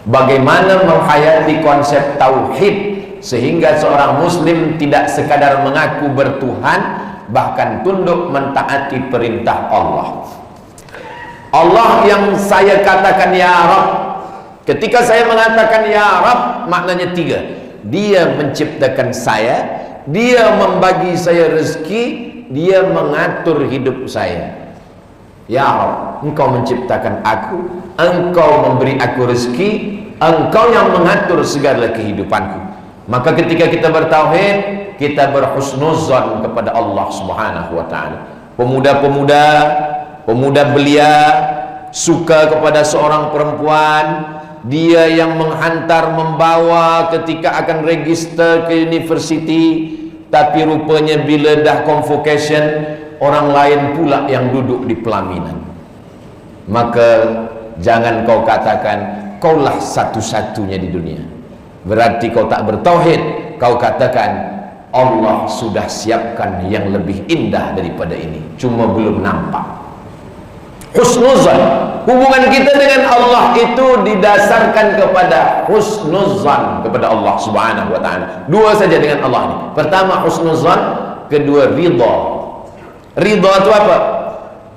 bagaimana menghayati konsep tauhid sehingga seorang muslim tidak sekadar mengaku bertuhan, bahkan tunduk mentaati perintah Allah. Allah yang saya katakan ya Rabb. Ketika saya mengatakan ya Rabb, maknanya tiga. Dia menciptakan saya, dia membagi saya rezeki, dia mengatur hidup saya. Ya Rabb, engkau menciptakan aku, engkau memberi aku rezeki, engkau yang mengatur segala kehidupanku. Maka ketika kita bertauhid, kita berhusnuzan kepada Allah Subhanahu wa taala. Pemuda belia suka kepada seorang perempuan, dia yang menghantar membawa ketika akan register ke university, tapi rupanya bila dah convocation, orang lain pula yang duduk di pelaminan. Maka jangan kau katakan kaulah satu-satunya di dunia, berarti kau tak bertauhid. Kau katakan Allah sudah siapkan yang lebih indah daripada ini, cuma belum nampak. Husnuzan, hubungan kita dengan Allah itu didasarkan kepada husnuzan kepada Allah Subhanahu wa taala. Dua saja dengan Allah ini. Pertama husnuzan, kedua ridha. Ridha itu apa?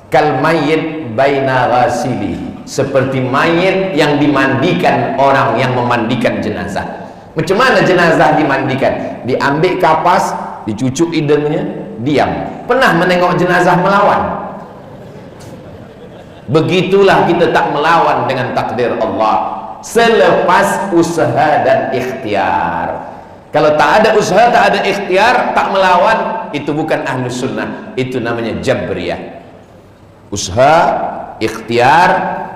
Kal mayyit baina ghasili, seperti mayit yang dimandikan orang yang memandikan jenazah. Macam mana jenazah dimandikan? Diambil kapas, dicucuk hidungnya, diam. Pernah menengok jenazah melawan? Begitulah kita tak melawan dengan takdir Allah selepas usaha dan ikhtiar. Kalau tak ada usaha, tak ada ikhtiar, tak melawan, itu bukan ahlus sunnah, itu namanya jabriyah. Usaha, ikhtiar,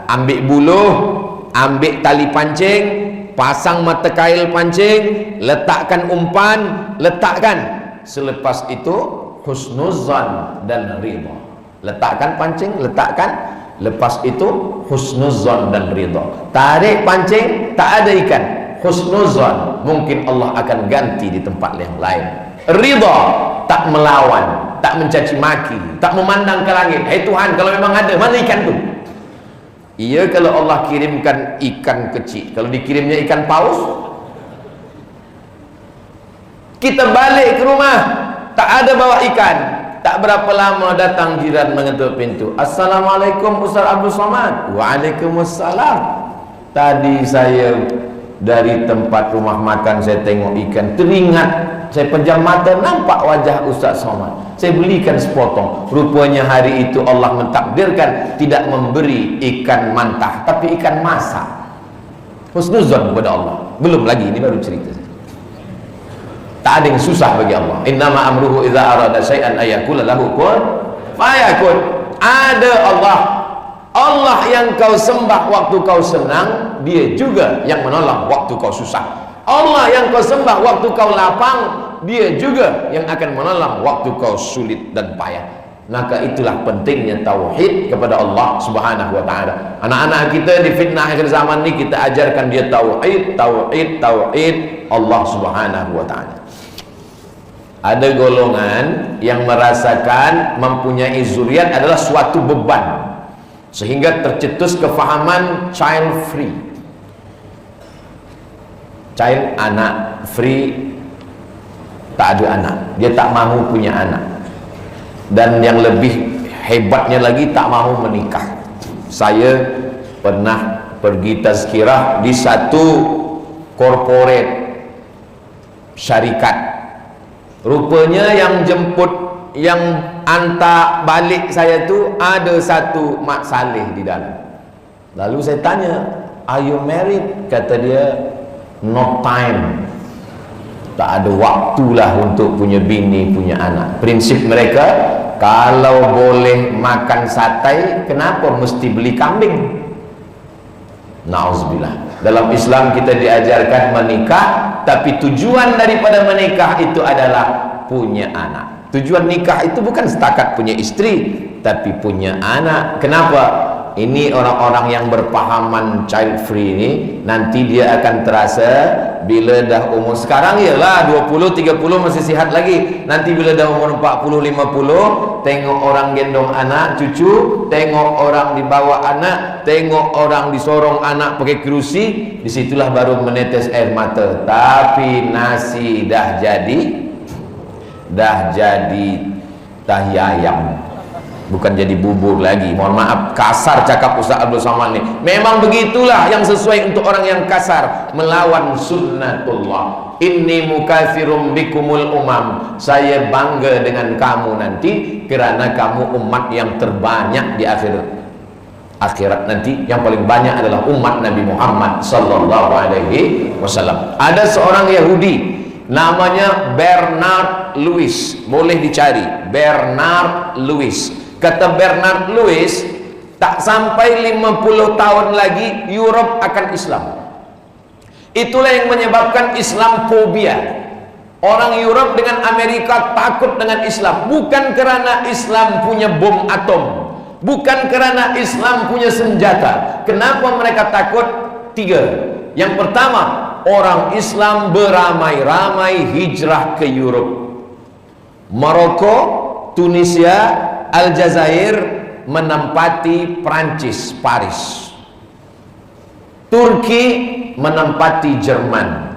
ambil buluh, ambil tali pancing, pasang mata kail pancing, letakkan umpan, letakkan. Selepas itu husnuzan dan ridha. Letakkan pancing, letakkan. Lepas itu husnuzan dan ridha. Tarik pancing, tak ada ikan, husnuzan, mungkin Allah akan ganti di tempat yang lain. Ridha, tak melawan, tak mencaci maki, tak memandang ke langit. Hai Tuhan, kalau memang ada, mana ikan tu? Iya, kalau Allah kirimkan ikan kecil. Kalau dikirimnya ikan paus, kita balik ke rumah, tak ada bawa ikan. Tak berapa lama datang jiran mengetuk pintu. Assalamualaikum Ustaz Abdul Somad. Waalaikumsalam. Tadi saya dari tempat rumah makan, saya tengok ikan, teringat, saya pejam mata, nampak wajah Ustaz Somad. Saya belikan sepotong. Rupanya hari itu Allah mentakdirkan tidak memberi ikan mantah, tapi ikan masak. Husnuzan kepada Allah. Belum lagi, ini baru cerita. Tak ada yang susah bagi Allah. Innama amruhu idza arada syai'an ayaqula lahu kun fayakun. Ada Allah. Allah yang kau sembah waktu kau senang, dia juga yang menolong waktu kau susah. Allah yang kau sembah waktu kau lapang, dia juga yang akan menolong waktu kau sulit dan payah. Maka itulah pentingnya tauhid kepada Allah Subhanahu wa taala. Anak-anak kita di fitnah akhir zaman ni, kita ajarkan dia tauhid, tauhid, tauhid Allah Subhanahu wa taala. Ada golongan yang merasakan mempunyai zuriat adalah suatu beban, sehingga tercetus kefahaman child free. Child, anak, free, tak ada anak, dia tak mahu punya anak. Dan yang lebih hebatnya lagi, tak mahu menikah. Saya pernah pergi tazkirah di satu corporate syarikat. Rupanya yang jemput, yang hantar balik saya tu ada satu Mak Saleh di dalam. Lalu saya tanya, are you married? Kata dia, no time. Tak ada waktulah untuk punya bini, punya anak. Prinsip mereka, kalau boleh makan satai, kenapa mesti beli kambing? Nauzubillah. Dalam Islam kita diajarkan menikah, tapi tujuan daripada menikah itu adalah punya anak. Tujuan nikah itu bukan setakat punya istri, tapi punya anak. Kenapa? ini orang-orang yang berpahaman child free ini nanti dia akan terasa bila dah umur sekarang ialah 20 30 masih sihat lagi, nanti bila dah umur 40 50 tengok orang gendong anak cucu, tengok orang dibawa anak, tengok orang disorong anak pakai kerusi, disitulah baru menetes air mata. Tapi nasi dah jadi tahi ayam, bukan jadi bubur lagi. Mohon maaf kasar cakap Ustaz Abdul Somad ni. Memang begitulah yang sesuai untuk orang yang kasar, melawan sunnatullah. Inni mukatsirum bikumul umam, saya bangga dengan kamu nanti kerana kamu umat yang terbanyak di akhirat nanti. Yang paling banyak adalah umat Nabi Muhammad sallallahu alaihi wasallam. Ada seorang Yahudi namanya Bernard Lewis, boleh dicari Bernard Lewis. Kata Bernard Lewis, tak sampai 50 tahun lagi Europe akan Islam. Itulah yang menyebabkan Islamfobia. Orang Europe dengan Amerika takut dengan Islam, bukan kerana Islam punya bom atom, bukan kerana Islam punya senjata. Kenapa mereka takut? 3. Yang pertama, orang Islam beramai-ramai hijrah ke Europe. Maroko, Tunisia, Aljazair menempati Prancis, Paris. Turki menempati Jerman.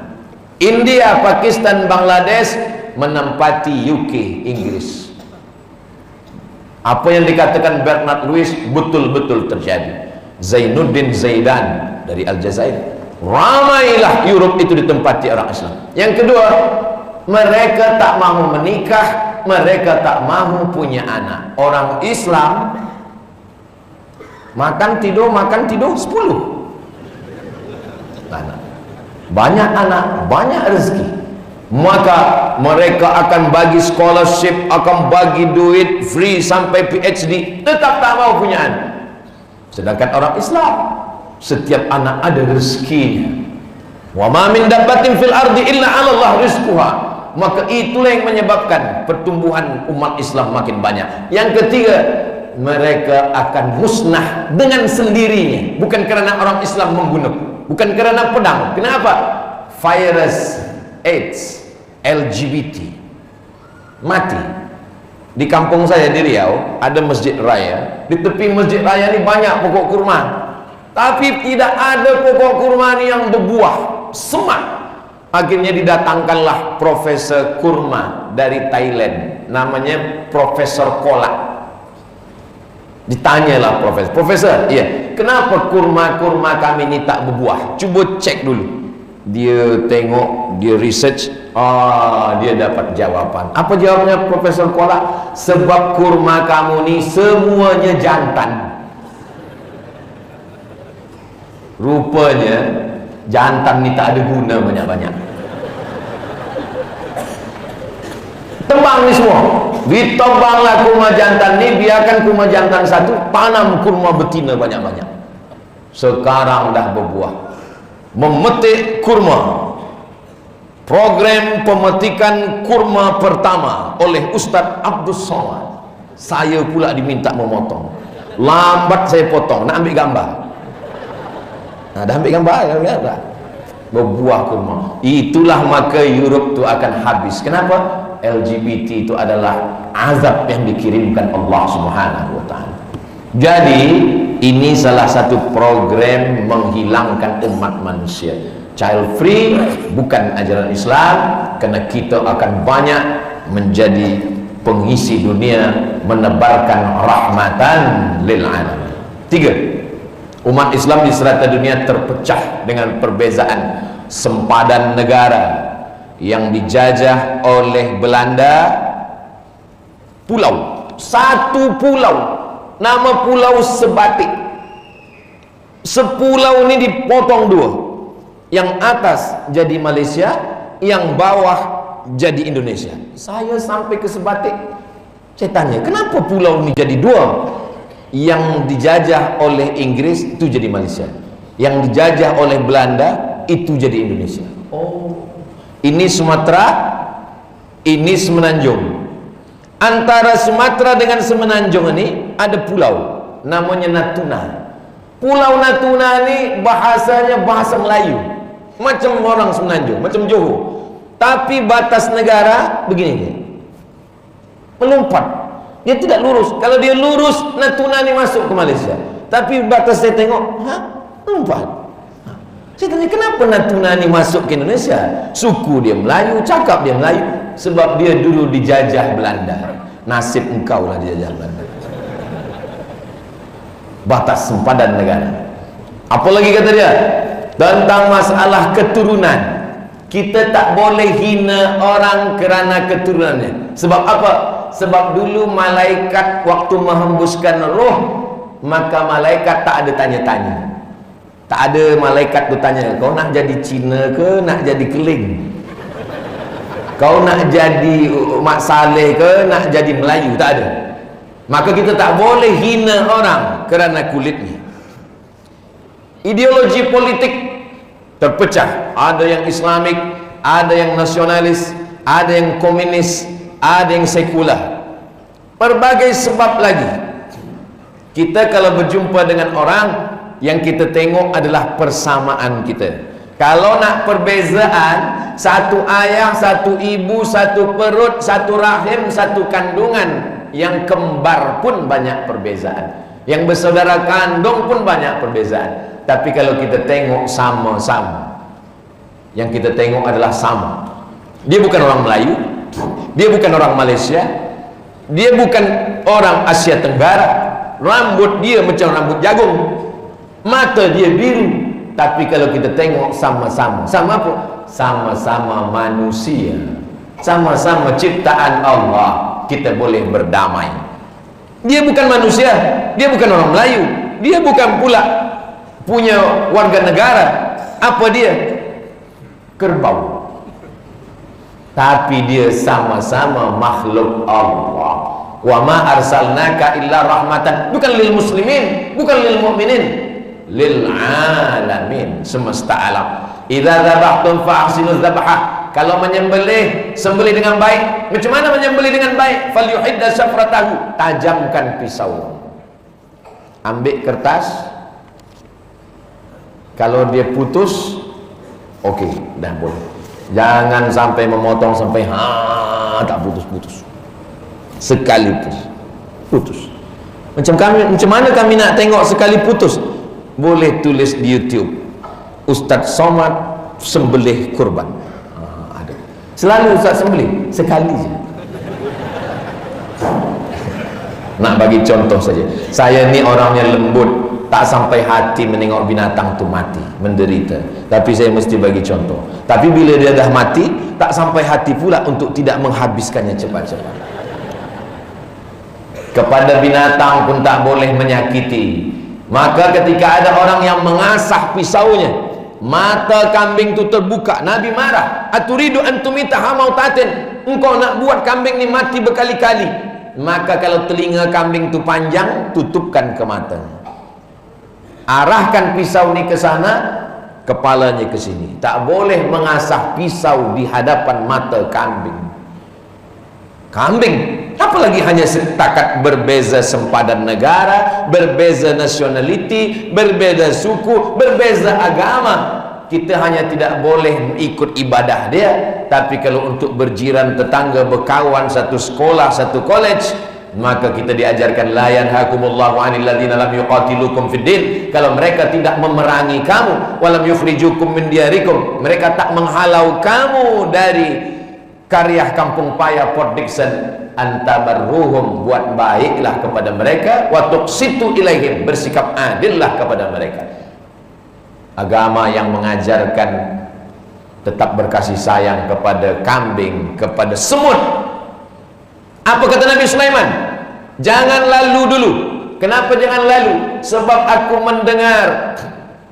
India, Pakistan, Bangladesh menempati UK, Inggris. Apa yang dikatakan Bernard Lewis betul-betul terjadi. Zainuddin Zaidan dari Aljazair, ramailah Europe itu ditempati orang Islam. Yang kedua, mereka tak mahu menikah, mereka tak mahu punya anak. Orang Islam makan tidur 10 anak, banyak anak, banyak rezeki, maka mereka akan bagi scholarship, akan bagi duit free sampai PhD, tetap tak mahu punya anak. Sedangkan orang Islam setiap anak ada rezekinya. Wa ma min dabbatin fil ardi illa 'ala Allah rizquha. Maka itulah yang menyebabkan pertumbuhan umat Islam makin banyak. Yang ketiga, mereka akan musnah dengan sendirinya, bukan kerana orang Islam membunuh, bukan kerana pedang. Kenapa? Virus AIDS, LGBT mati. Di kampung saya di Riau ada masjid raya. Di tepi masjid raya ni banyak pokok kurma, tapi tidak ada pokok kurma ni yang berbuah, semak. Akhirnya didatangkanlah profesor kurma dari Thailand, namanya Profesor Kolak. Ditanyalah profesor, iya, kenapa kurma-kurma kami ini tak berbuah? Cuba cek dulu. Dia tengok, dia research, dia dapat jawaban. Apa jawabnya Profesor Kolak? Sebab kurma kamu ni semuanya jantan. Rupanya jantan ni tak ada guna banyak-banyak. Tebang ni semua, ditebanglah kurma jantan ni, biarkan kurma jantan satu, tanam kurma betina banyak-banyak. Sekarang dah berbuah. Memetik kurma, program pemetikan kurma pertama oleh Ustaz Abdul Somad. Saya pula diminta memotong. Lambat saya potong, nak ambil gambar. Nah, dah ambil gambar, dah berbuah kurma. Itulah maka Europe tu akan habis. Kenapa? LGBT itu adalah azab yang dikirimkan Allah Subhanahu wa ta'ala. Jadi ini salah satu program menghilangkan umat manusia. Child free bukan ajaran Islam, kerana kita akan banyak menjadi pengisi dunia, menebarkan rahmatan lil alamin. 3. Umat Islam di serata dunia terpecah dengan perbezaan sempadan negara yang dijajah oleh Belanda. Pulau, satu pulau, nama pulau Sebatik. Sepulau ini dipotong 2. Yang atas jadi Malaysia, yang bawah jadi Indonesia. Saya sampai ke Sebatik, saya tanya, kenapa pulau ini jadi 2? Yang dijajah oleh Inggris itu jadi Malaysia, yang dijajah oleh Belanda itu jadi Indonesia. Oh, ini Sumatera, ini Semenanjung. Antara Sumatera dengan Semenanjung ini ada pulau namanya Natuna. Pulau Natuna ni bahasanya bahasa Melayu, macam orang Semenanjung, macam Johor. Tapi batas negara begini, melompat. Dia tidak lurus. Kalau dia lurus, Natuna ni masuk ke Malaysia. Tapi batas saya tengok, melompat. Saya tanya, kenapa Natuna ni masuk ke Indonesia? Suku dia Melayu, cakap dia Melayu. Sebab dia dulu dijajah Belanda. Nasib engkau lah dijajah Belanda. Batas sempadan negara. Apa lagi kata dia? Tentang masalah keturunan. Kita tak boleh hina orang kerana keturunannya. Sebab apa? Sebab dulu malaikat waktu menghembuskan roh, maka malaikat tak ada tanya-tanya. Tak ada malaikat tu tanya, kau nak jadi Cina ke nak jadi Keling? Kau nak jadi Mak Saleh ke nak jadi Melayu? Tak ada. Maka kita tak boleh hina orang kerana kulitnya. Ideologi politik terpecah. Ada yang Islamik, ada yang nasionalis, ada yang komunis, ada yang sekular. Berbagai sebab lagi. Kita kalau berjumpa dengan orang, yang kita tengok adalah persamaan kita. Kalau nak perbezaan, satu ayah, satu ibu, satu perut, satu rahim, satu kandungan. Yang kembar pun banyak perbezaan, yang bersaudara kandung pun banyak perbezaan. Tapi kalau kita tengok sama-sama, yang kita tengok adalah sama. Dia bukan orang Melayu, dia bukan orang Malaysia, dia bukan orang Asia Tenggara. Rambut dia macam rambut jagung, mata dia biru. Tapi kalau kita tengok sama-sama, sama apa? Sama-sama manusia, sama-sama ciptaan Allah. Kita boleh berdamai. Dia bukan manusia, dia bukan orang Melayu, dia bukan pula punya warga negara. Apa dia? Kerbau. Tapi dia sama-sama makhluk Allah. Wa ma arsalnaka illa rahmatan, bukan lil muslimin, bukan lil mu'minin, lil alamin, semesta alam. Idza dzabhtum fa'ahsinuz dzabhah. Kalau menyembelih, sembelih dengan baik. Macam mana menyembelih dengan baik? Falyuhidda syafratahu, tajamkan pisau. Ambil kertas, kalau dia putus, okey, dah boleh. Jangan sampai memotong sampai tak putus-putus. Sekali putus. Macam mana kami nak tengok sekali putus? Boleh tulis di YouTube, Ustaz Somad sembelih kurban. Selalu Ustaz sembelih sekali je. Nak bagi contoh saja, saya ni orangnya lembut, tak sampai hati menengok binatang tu mati, menderita. Tapi saya mesti bagi contoh. Tapi bila dia dah mati, tak sampai hati pula untuk tidak menghabiskannya cepat-cepat. Kepada binatang pun tak boleh menyakiti. Maka ketika ada orang yang mengasah pisaunya, mata kambing itu terbuka, Nabi marah. Aturidu antumita hamautatin, engkau nak buat kambing ni mati berkali-kali. Maka kalau telinga kambing itu panjang, tutupkan ke mata. Arahkan pisau ni ke sana, kepalanya ke sini. Tak boleh mengasah pisau di hadapan mata kambing. Apalagi hanya setakat berbeza sempadan negara, berbeza nationality, berbeza suku, berbeza agama. Kita hanya tidak boleh ikut ibadah dia. Tapi kalau untuk berjiran tetangga, berkawan, satu sekolah, satu college, maka kita diajarkan la yanhakumullahu 'anil ladzina lam yuqatilukum fid din. Kalau mereka tidak memerangi kamu, walam yukhrijukum min diyarikum, mereka tak menghalau kamu dari karya kampung paya Port Dickson, antabarruhum, buat baiklah kepada mereka, wa tuqsitu ilaihim, bersikap adillah kepada mereka. Agama yang mengajarkan tetap berkasih sayang kepada kambing, kepada semut. Apa kata Nabi Sulaiman? Jangan lalu dulu. Kenapa jangan lalu? Sebab aku mendengar.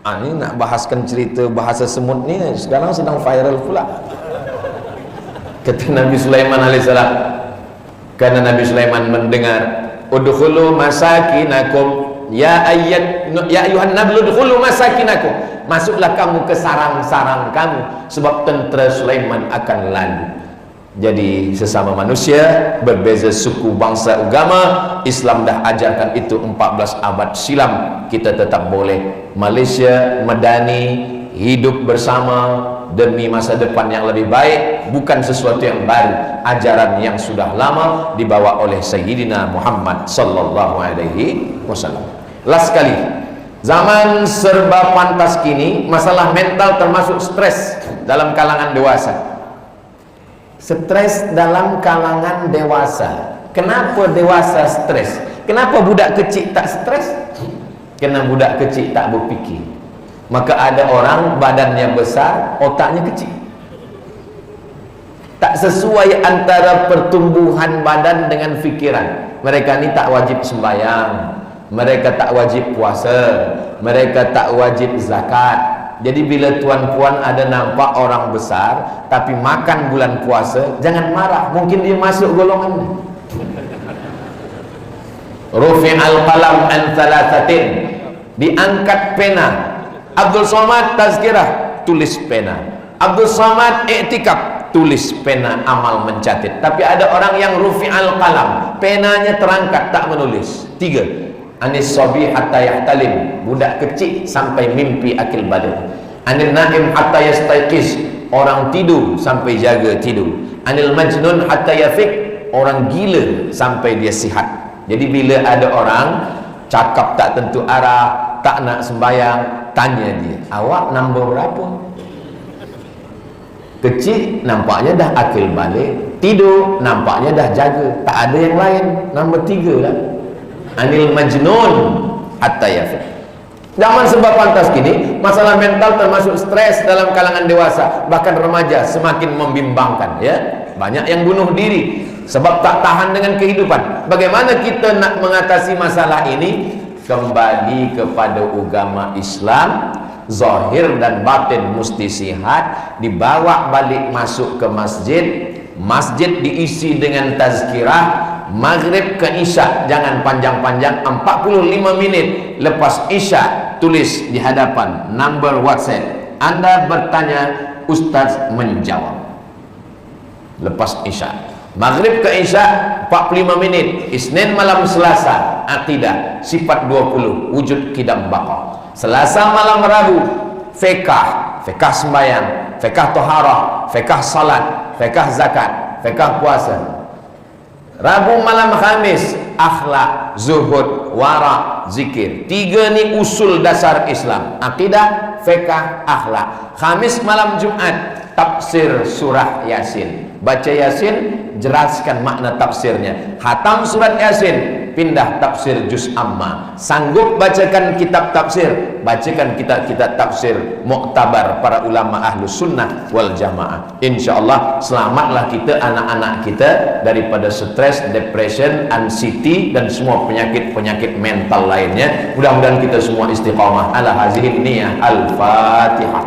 Ini nak bahaskan cerita bahasa semut ni sekarang sedang viral pula. Kata Nabi Sulaiman alaihissalam, karena Nabi Sulaiman mendengar, udkhulu masakinakum ya ayuhan nablu udkhulu masakinakum, masuklah kamu ke sarang-sarang kamu, sebab tentera Sulaiman akan lalu. Jadi sesama manusia, berbeza suku, bangsa, agama, Islam dah ajarkan itu 14 abad silam. Kita tetap boleh Malaysia Madani hidup bersama demi masa depan yang lebih baik, bukan sesuatu yang baru, ajaran yang sudah lama dibawa oleh Sayyidina Muhammad sallallahu alaihi wasallam. Last sekali, zaman serba pantas kini, masalah mental termasuk stres dalam kalangan dewasa. Stres dalam kalangan dewasa. Kenapa dewasa stres? Kenapa budak kecil tak stres? Karena budak kecil tak berfikir. Maka ada orang badannya besar, otaknya kecil. Tak sesuai antara pertumbuhan badan dengan fikiran. Mereka ni tak wajib sembahyang, mereka tak wajib puasa, mereka tak wajib zakat. Jadi bila tuan-puan ada nampak orang besar tapi makan bulan puasa, jangan marah, mungkin dia masuk golongan. Rufi'al qalam an thalathatin, diangkat pena. Abdul Somad tazkirah, tulis pena. Abdul Somad i'tikaf, tulis pena amal mencatat. Tapi ada orang yang rufi'al qalam, penanya terangkat tak menulis. 3. Anis sabi hatta yahtalim, budak kecil sampai mimpi akil balik. Anil naim hatta yastayqiz, orang tidur sampai jaga tidur. Anil majnun hatta yafiq, orang gila sampai dia sihat. Jadi bila ada orang cakap tak tentu arah, tak nak sembahyang, tanya dia, awak nombor berapa? Kecil nampaknya dah akil balik, tidur nampaknya dah jaga, tak ada yang lain, nombor 3 lah. Anil majnun hatta yafiq. Zaman sebab pantas kini, masalah mental termasuk stres dalam kalangan dewasa, bahkan remaja semakin membimbangkan, ya. Banyak yang bunuh diri sebab tak tahan dengan kehidupan. Bagaimana kita nak mengatasi masalah ini? Kembali kepada agama Islam, zahir dan batin mesti sihat, dibawa balik masuk ke masjid. Masjid diisi dengan tazkirah. Maghrib ke Isya jangan panjang-panjang, 45 menit lepas Isya tulis di hadapan number WhatsApp. Anda bertanya, Ustaz menjawab. Lepas Isya, Maghrib ke Isya 45 menit. Isnin malam Selasa akidah sifat 20 wujud kidam baqa. Selasa malam Rabu fiqh sembahyang, fiqh taharah, fiqh salat, fiqh zakat, fiqh puasa. Rabu malam Khamis akhlak, zuhud, wara, zikir. 3 ni usul dasar Islam, akidah, fiqh, akhlak. Khamis malam Jumat tafsir surah Yasin. Baca Yasin, jelaskan makna tafsirnya. Khatam surat Yasin, pindah tafsir juz amma. Sanggup bacakan kitab tafsir, bacakan kitab-kitab tafsir muktabar para ulama ahlu sunnah wal jamaah. InsyaAllah selamatlah kita, anak-anak kita daripada stres, depression, anxiety dan semua penyakit-penyakit mental lainnya. Mudah-mudahan kita semua istiqamah ala hazihin niyah. Al-Fatihah.